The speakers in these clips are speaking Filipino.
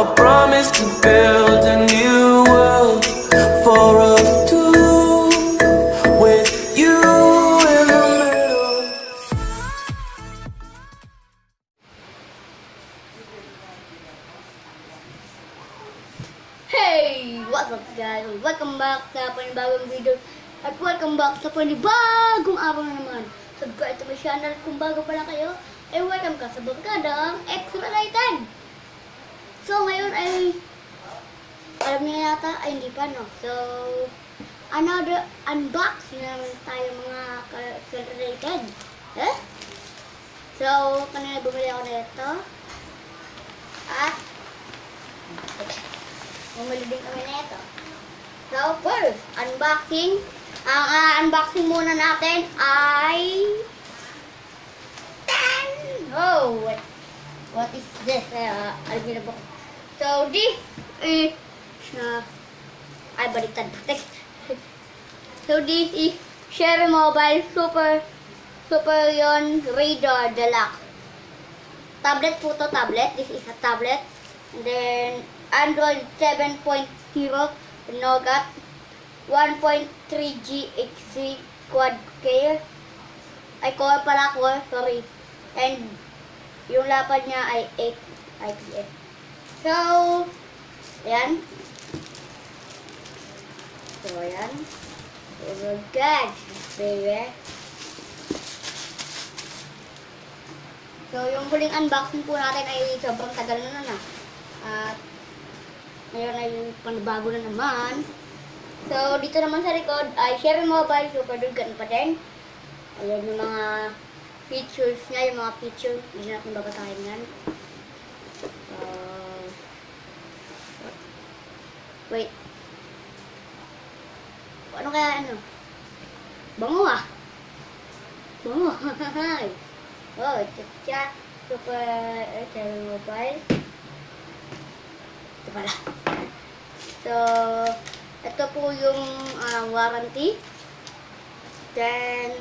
I promise to build a new world for us two, with you in the middle. Hey! What's up guys? Welcome back sa panibagong video at welcome back sa panibagong araw na naman. Subscribe to my channel kung bago pa lang kayo. Ay welcome ka sa barkadang X-Related. So ngayon ay alam niyo na yata ay hindi pa no. So another unboxing naman tayo mga X-Related. So kanina bumili ako nito. At bumili din kami nito. So first, unboxing. Ang unboxing muna natin ay oh, what is this? Alam niyo na ba? So this is ay baliktad. So this is Share Mobile Super yon Radar Deluxe. Tablet po to, tablet. This is a tablet. And then Android 7.0 Nougat 1.3 GHz quad core. Ay core pala, core, sorry. And yung lapad niya ay 8 IPS. So, ayan. So, ayan. Oh my God, baby. So, yung huling unboxing po natin ay sobrang tagal na na. At ngayon ay panibago na naman. So, dito naman sa likod ay Share Mobile, super dugan pa din. Ayan yung mga features niya, yung mga feature. Hindi natin babatahin yan. Wait. Ano kaya ano? Bango ah. Bango. Oh, ito siya. Super Share Mobile. Ito pala. So, ito po yung warranty. Then,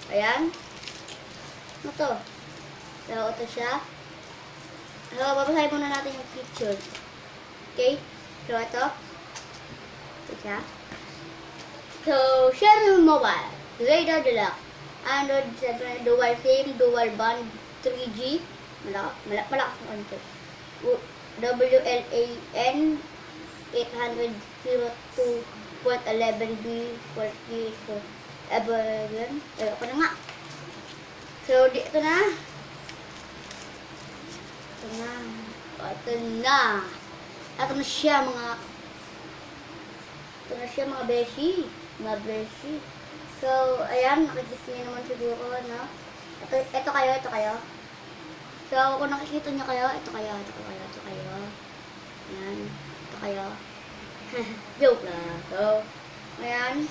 ayan. Ano to? So, ito siya. So, babasahin muna natin yung features. Okay? So, ito. Ito siya. So, Share Mobile. Radar Deluxe. Android 7, dual SIM, dual band, 3G. Malakas ng ano to. WLAN 802.11b 44 Evergreen. Ayoko na nga. So, ito na. Ito na siya mga beshi. So, ayan, nakikita niyo naman siguro, no? Ito kayo. So, kung nakikita niyo kayo, ito kayo. Ayan, ito kayo. Joke lang. So, ayan.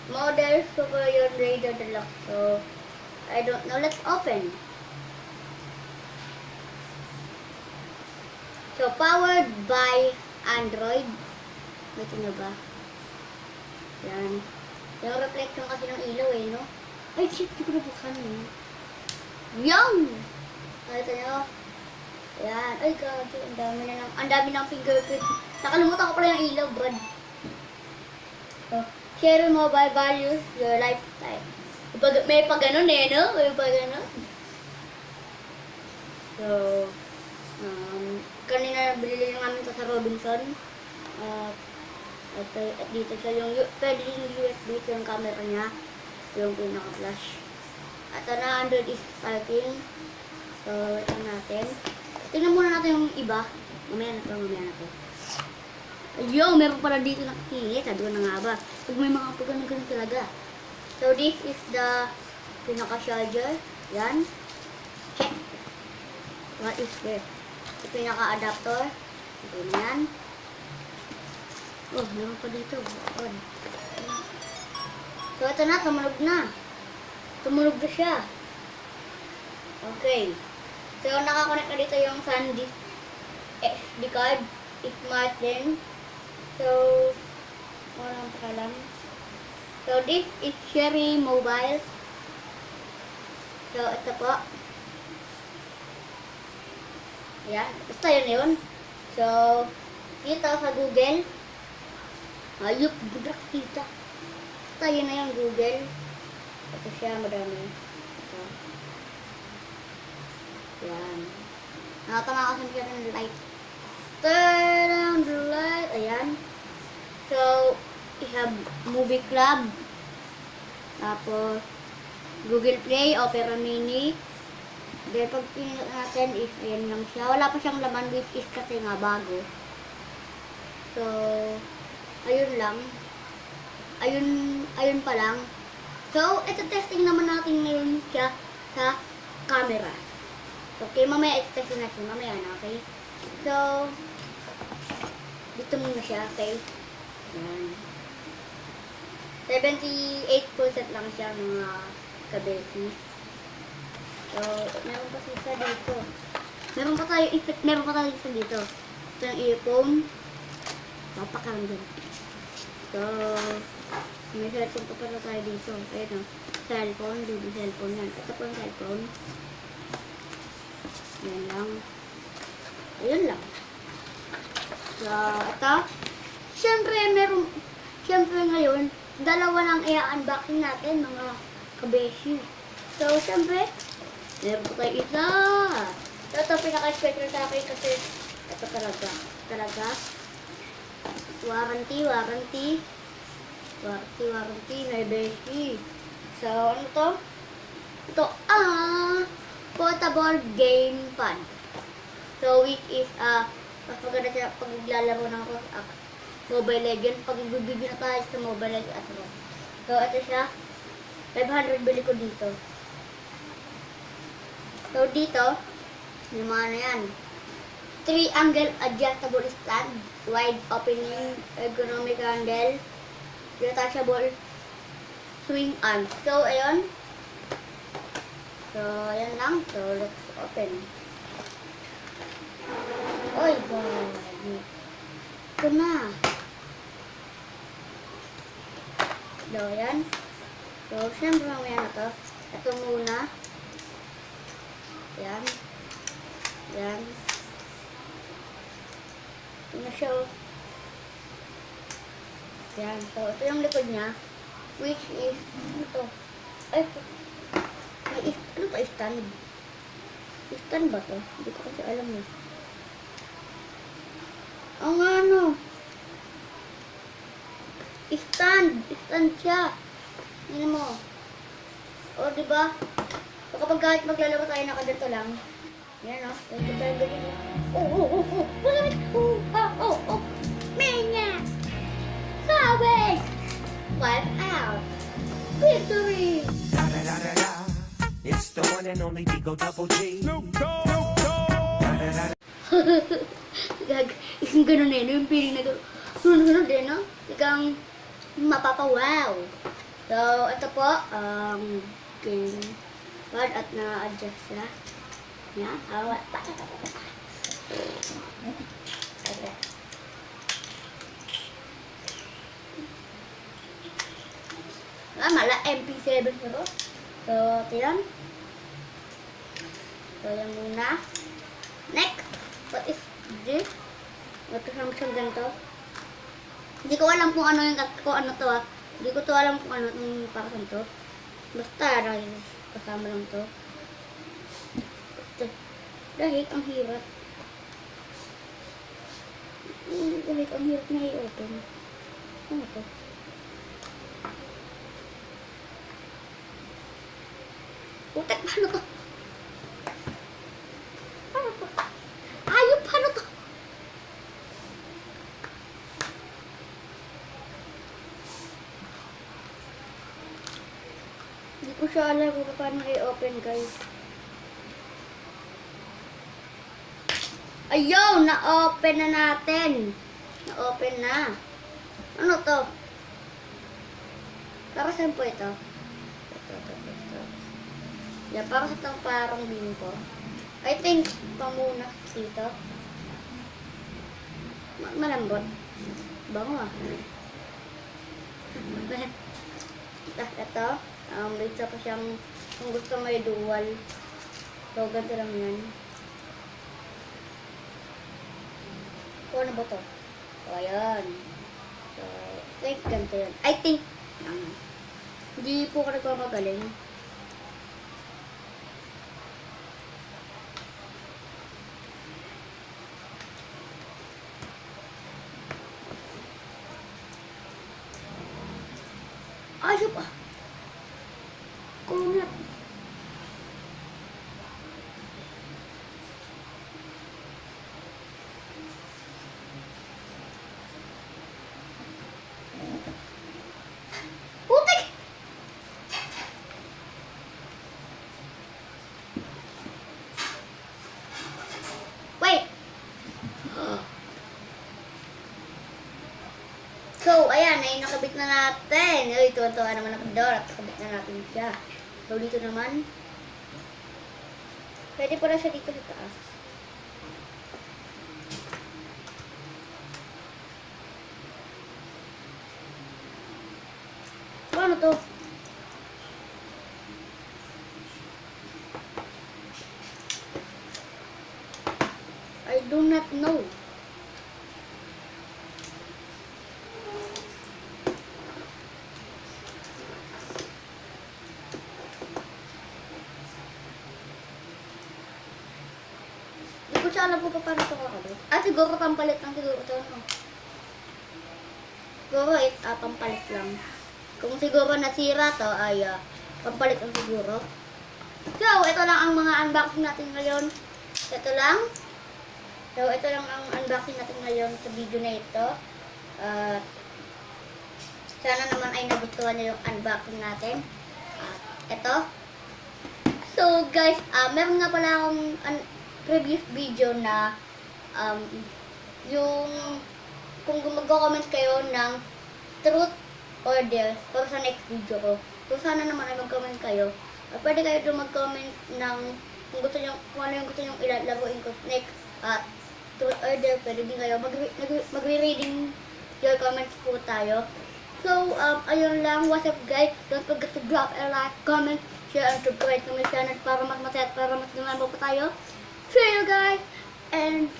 Model, super yon Radar Deluxe. So, I don't know. Let's open. So, powered by Android. Ito nyo ba? Yan. Yung reflection kasi ng ilaw eh, no? Ay, shit, di ko nabuksan eh. Yung! Ito nyo. Ayan. Ay, grabe. Ang dami ng fingerprint. Nakalimutan ko pala yung ilaw, brad. So, Share Mobile values your lifetime. May pa ganun eh, no? May pa ganun. So, kanina bilhin namin ito sa Robinson. At dito siya yung pwede yung USB ito yung camera niya. Yung pinaka-flash. At na Android is starting. So, ito natin. Tingnan muna natin yung iba. Mamaya na to. Ayun, meron pala dito nakikita. Doon na nga ba? Pag may mga pagano-gano talaga. So, this is the pinaka-charger. Yan. Check. What is this? Yung pinaka-adapter. Ito na yan. Oh, meron pa dito. So, ito na. Tumunog na. Tumunog na siya. Okay. So, nakakonect na dito yung SanDisk SD card. Smart din. So, walang pakalam. So, this is Share Mobile. So, ito po. Ayan. Basta yun na yun. So, dito sa Google. Ayup, budak kita. Basta yun na yung Google. Ito siya, madami. Ito. Ayan. Nakatama kasi siya ng light. Turn on the light. Ayan. So, we have Movie Club. Tapos, Google Play, Opera Mini. Then, pag pinindot natin is, ayan lang siya. Wala pa siyang laman, which is kasi nga bago. So, ayun lang. Ayun pa lang. So, ito testing naman natin ngayon siya sa camera. Okay, mamaya i-testing natin. Mamaya na, okay? So, dito muna siya, okay? Ayan. 78% lang siya mga kabesi. So, meron pa isa dito. Meron pa tayo isa dito. Ito yung earphone. Papakaram din. So, may cellphone pa pala tayo dito. Ayun o. Cellphone. Dito cellphone yan. Ito po yung cellphone. Yan lang. Ayun lang. So, ito. Siyempre ngayon, dalawa lang i-unboxing natin mga kabeshi. So, siyempre, meron po tayo isa. Ito pinaka-special sa akin kasi ito talaga. Warranty, may beshi. So, ano to? Ito, portable game pad. So, which is, mas maganda siya pag naglalaro ng Mobile Legends. Pag nagbibigyo na tayo sa Mobile Legends. So, ito siya. 500 bili ko dito. So, dito, yung mga na yan. 3-angle adjustable stand, wide opening, ergonomic handle, detachable swing arm. So, ayun. So, ayan lang. So, let's open. Oy, gagi. Ito na. So, ayan. So, siyempre mamaya na to. Ito muna. Ayan. Ayan. Ito na siya. Ayan. So, ito yung likod niya. Which is, ano to? Ay, ano to? Stand. Stand ba to? Hindi ko kasi alam eh. Ang ano? Stand siya. Yan mo. O, diba? So, kapag kahit maglalaro tayo na kadito lang, yan o. Ito tayo gawin o. Menya! Savage! Wipe out! Victory! It's the one and only Digo Double G. Isang ganun eh, no? Yung feeling na gano'n. Sunod din, no? Ikang mapapawaw. So, ito po, game pad at na-adjust siya. Yan, awat. Okay. Mala, MP7 ito. So, ito yan. So, yan muna. Next, what is this? Magkasama siyang ganito. Hindi ko alam kung ano to ah. Hindi ko to alam kung ano itong parasan to. Basta, kasama lang to. Dahil ang hirap. Dahil ang hirap na i-open. Ano to? Putek, paano to? Paano to? Ayop, paano to? Hindi ko siya alam kung paano i-open, guys. Ayaw! Na-open na natin. Na-open na. Ano to? Para saan po ito? Ito. Yeah, para sa itong parang bingko. I think, pamuna dito. Malambot. Bango ah. Ito. Dito pa siyang Kung gusto may dual. So, ganito lang yan. So, ano ba to? So, ayan. So, like, ganito yan. I think, hindi po ako nagpapagaling. Ayop ah! Kunat! Putik! Wait! So, ayan, ay nakabit na natin. Ay, tuwa-tuwa naman ako doon at nakabit na natin siya. So, dito naman, pwede pala siya dito sa taas. So, ano to? I do not know. Hindi ko siya alam kung paano ito kakabit. Siguro pampalit lang siguro ito. No? Siguro pampalit lang. Kung siguro nasira to ay pampalit lang siguro. So, ito lang ang mga unboxing natin ngayon. Ito lang. So, ito lang ang unboxing natin ngayon sa video na ito. Sana naman ay nagustuhan niyo yung unboxing natin. Ito. So, guys, meron nga pala akong previous video na yung kung mag-comment kayo ng truth or dare para sa next video ko. So, sana naman ay mag-comment kayo. Pwede kayo doon mag-comment ng kung gusto nyo, kung ano yung gusto nyo ilalaruin ko next truth or dare. Pwede din kayo magre-reading your comments po tayo. So, ayun lang. What's up, guys? Don't forget to drop a like, comment, share, and subscribe to my channel para mas masaya at para mas dumami pa tayo. See you guys, and